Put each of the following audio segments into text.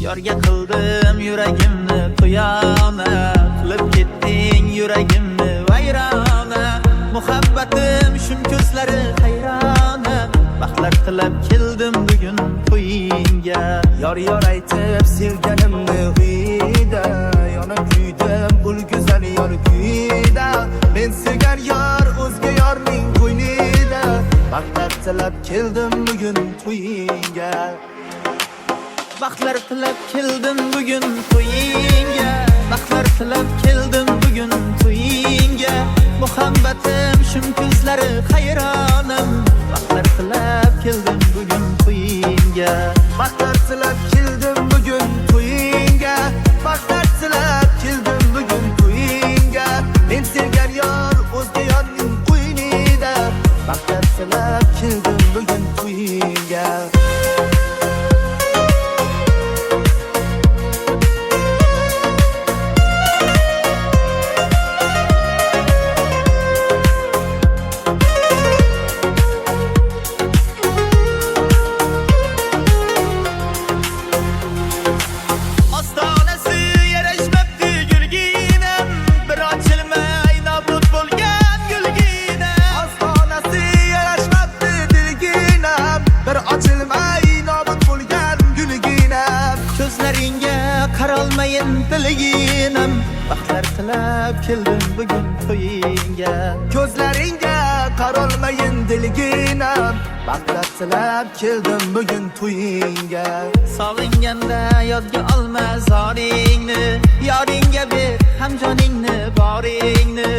Yorga qildim yuragimni quyona, qilib ketding yuragimni vayrona. Muhabbatim shum ko'zlari hayrona, baxtlar tilab keldim bugun to'yingga. Yor aytib sevganimni uyda, yonib kuydim ul go'zal yor kuyda. Men sevgan yor o'zga yorning qo'ynida, baxtlar tilab keldim bugun to'yingga. Baxtlar tilab keldim bugun to'yingga, baxtlar tilab keldim bugun to'yingga. Muhabbatim shum ko'zlari hayronim, baxtlar tilab keldim bugun to'yingga. Baxtlar tilab keldim bugun to'yingga, baxtlar tilab keldim bugun to'yingga. Men sevgan yor o'zga yorning qo'ynida, baxtlar tilab keldim bugun to'yingga. Qaralmayin diliginem, baxtlar tilab keldim bugun to'yingga. Ko'zlaringga qaralmayin diliginem, baxtlar tilab keldim bugun to'yingga. Sog'inganda yodga olma zoringni, yoringga ber ham joningni boringni.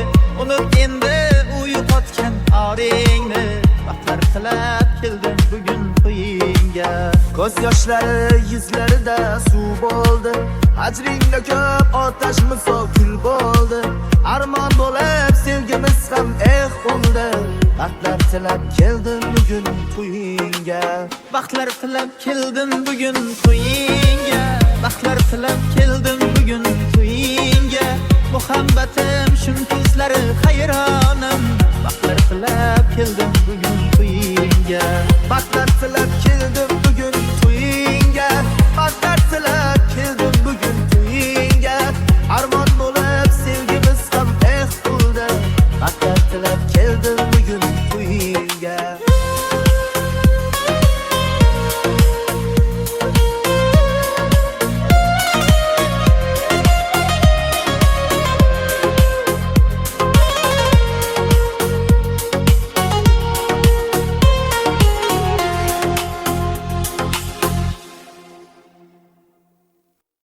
Unut endi u yo'qotgan oringni, baxtlar tilab keldim bugun to'yingga. Ko'z yoshlari yuzlarida suv bo'ldi, ajringda ko'p otash misokul bo'ldi. Armon bo'lib sevgimiz ham bo'ldi, baxtlar tilab keldim bugun to'yingga. Baxtlar tilab keldim bugun to'yingga, baxtlar tilab keldim bugun to'yingga. Muhabbatim shum ko'zlari hayronim, baxtlar tilab keldim bugun to'yingga. Baxtlar tilab